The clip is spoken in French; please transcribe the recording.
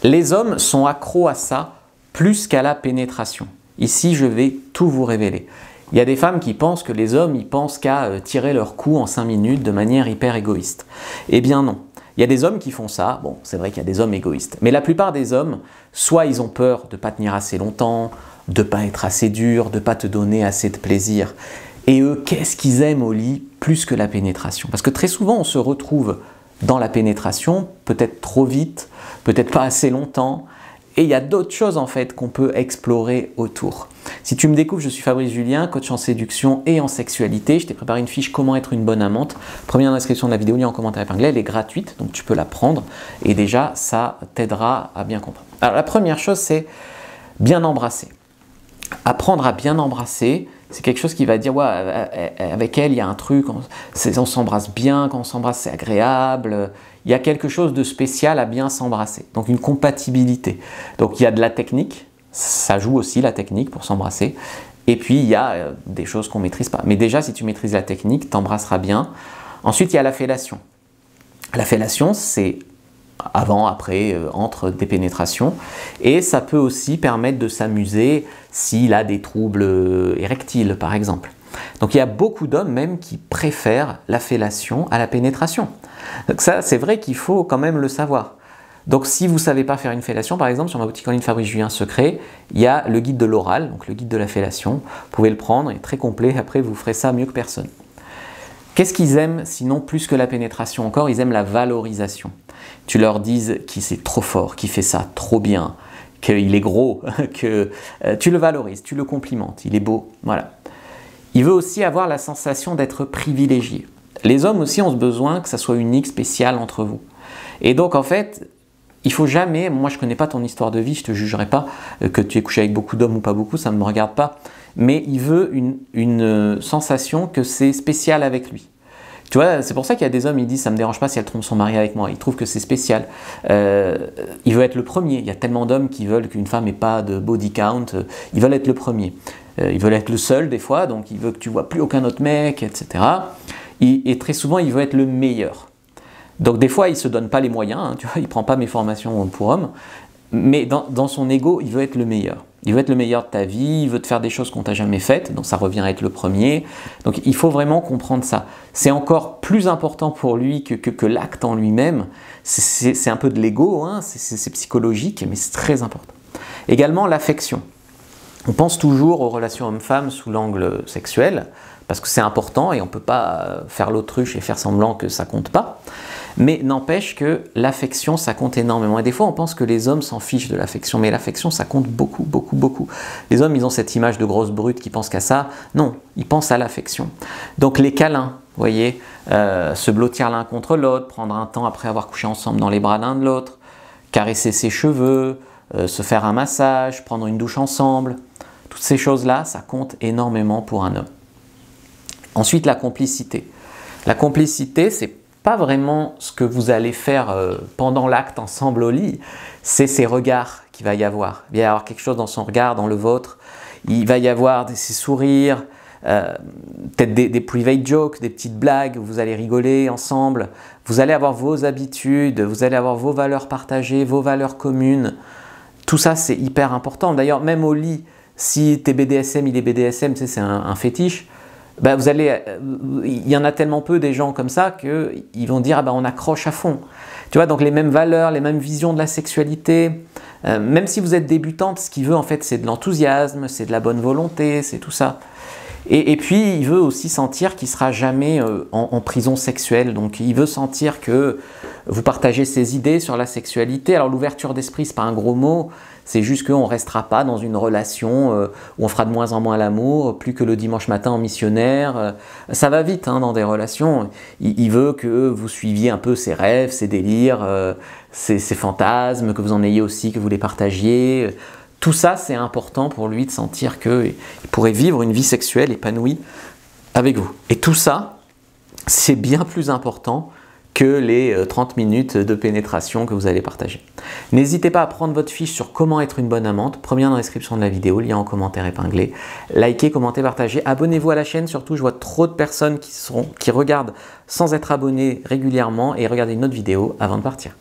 Les hommes sont accros à ça plus qu'à la pénétration. Ici, je vais tout vous révéler. Il y a des femmes qui pensent que les hommes, ils pensent qu'à tirer leur cou en 5 minutes de manière hyper égoïste. Eh bien non. Il y a des hommes qui font ça. Bon, c'est vrai qu'il y a des hommes égoïstes. Mais la plupart des hommes, soit ils ont peur de ne pas tenir assez longtemps, de ne pas être assez dur, de ne pas te donner assez de plaisir. Et eux, qu'est-ce qu'ils aiment au lit plus que la pénétration? Parce que très souvent, on se retrouve dans la pénétration, peut-être trop vite, peut-être pas assez longtemps. Et il y a d'autres choses en fait qu'on peut explorer autour. Si tu me découvres, je suis Fabrice Julien, coach en séduction et en sexualité. Je t'ai préparé une fiche comment être une bonne amante. Première description de la vidéo, lien en commentaire épinglé, elle est gratuite, donc tu peux la prendre. Et déjà, ça t'aidera à bien comprendre. Alors la première chose, c'est bien embrasser. Apprendre à bien embrasser, c'est quelque chose qui va dire, ouais, avec elle, il y a un truc, on s'embrasse bien, quand on s'embrasse, c'est agréable. Il y a quelque chose de spécial à bien s'embrasser. Donc une compatibilité. Donc il y a de la technique, ça joue aussi la technique pour s'embrasser. Et puis il y a des choses qu'on ne maîtrise pas. Mais déjà, si tu maîtrises la technique, tu embrasseras bien. Ensuite, il y a la fellation. La fellation, c'est avant, après, entre des pénétrations. Et ça peut aussi permettre de s'amuser s'il a des troubles érectiles, par exemple. Donc il y a beaucoup d'hommes même qui préfèrent la fellation à la pénétration. Donc ça, c'est vrai qu'il faut quand même le savoir. Donc si vous ne savez pas faire une fellation, par exemple, sur ma boutique en ligne Fabrice Julien Secret, il y a le guide de l'oral, donc le guide de la fellation. Vous pouvez le prendre, il est très complet, après vous ferez ça mieux que personne. Qu'est-ce qu'ils aiment, sinon plus que la pénétration encore? Ils aiment la valorisation. Tu leur dises qu'il c'est trop fort, qu'il fait ça trop bien, qu'il est gros, que tu le valorises, tu le complimentes, il est beau, voilà. Il veut aussi avoir la sensation d'être privilégié. Les hommes aussi ont ce besoin que ça soit unique, spécial entre vous. Et donc en fait, il faut jamais, moi je ne connais pas ton histoire de vie, je ne te jugerai pas que tu aies couché avec beaucoup d'hommes ou pas beaucoup, ça ne me regarde pas. Mais il veut une sensation que c'est spécial avec lui. Tu vois, c'est pour ça qu'il y a des hommes, ils disent « ça ne me dérange pas si elle trompe son mari avec moi ». Ils trouvent que c'est spécial. Il veut être le premier. Il y a tellement d'hommes qui veulent qu'une femme n'ait pas de body count. Ils veulent être le premier. Ils veulent être le seul des fois, donc il veut que tu ne vois plus aucun autre mec, etc. Et très souvent, il veut être le meilleur. Donc des fois, il ne se donne pas les moyens. Hein, tu vois, il ne prend pas mes formations pour hommes. Mais dans son ego, il veut être le meilleur. Il veut être le meilleur de ta vie, il veut te faire des choses qu'on t'a jamais faites, donc ça revient à être le premier. Donc il faut vraiment comprendre ça. C'est encore plus important pour lui que l'acte en lui-même. C'est un peu de l'ego, hein, c'est psychologique, mais c'est très important. Également l'affection. On pense toujours aux relations hommes-femmes sous l'angle sexuel, parce que c'est important et on ne peut pas faire l'autruche et faire semblant que ça ne compte pas. Mais n'empêche que l'affection, ça compte énormément. Et des fois, on pense que les hommes s'en fichent de l'affection, mais l'affection, ça compte beaucoup, beaucoup, beaucoup. Les hommes, ils ont cette image de grosse brute qui pensent qu'à ça. Non, ils pensent à l'affection. Donc les câlins, vous voyez, se blottir l'un contre l'autre, prendre un temps après avoir couché ensemble dans les bras l'un de l'autre, caresser ses cheveux, se faire un massage, prendre une douche ensemble. Toutes ces choses-là, ça compte énormément pour un homme. Ensuite, la complicité. La complicité, c'est pas vraiment ce que vous allez faire pendant l'acte ensemble au lit, c'est ces regards qu'il va y avoir. Il va y avoir quelque chose dans son regard, dans le vôtre. Il va y avoir ces sourires, peut-être des private jokes, des petites blagues, où vous allez rigoler ensemble. Vous allez avoir vos habitudes, vous allez avoir vos valeurs partagées, vos valeurs communes. Tout ça, c'est hyper important. D'ailleurs, même au lit, si t'es BDSM, il est BDSM, tu sais, c'est un fétiche, bah il y en a tellement peu des gens comme ça qu'ils vont dire ah bah on accroche à fond. Tu vois, donc les mêmes valeurs, les mêmes visions de la sexualité, même si vous êtes débutante, ce qu'il veut en fait c'est de l'enthousiasme, c'est de la bonne volonté, c'est tout ça. Et puis il veut aussi sentir qu'il ne sera jamais en prison sexuelle, donc il veut sentir que vous partagez ses idées sur la sexualité. Alors l'ouverture d'esprit, c'est pas un gros mot, c'est juste qu'on ne restera pas dans une relation où on fera de moins en moins l'amour, plus que le dimanche matin en missionnaire. Ça va vite hein, dans des relations. Il veut que vous suiviez un peu ses rêves, ses délires, ses fantasmes, que vous en ayez aussi, que vous les partagiez. Tout ça, c'est important pour lui de sentir qu'il pourrait vivre une vie sexuelle épanouie avec vous. Et tout ça, c'est bien plus important que les 30 minutes de pénétration que vous allez partager. N'hésitez pas à prendre votre fiche sur comment être une bonne amante, premier dans la description de la vidéo, lien en commentaire épinglé. Likez, commentez, partagez, abonnez-vous à la chaîne, surtout je vois trop de personnes qui regardent sans être abonnées régulièrement et regardez une autre vidéo avant de partir.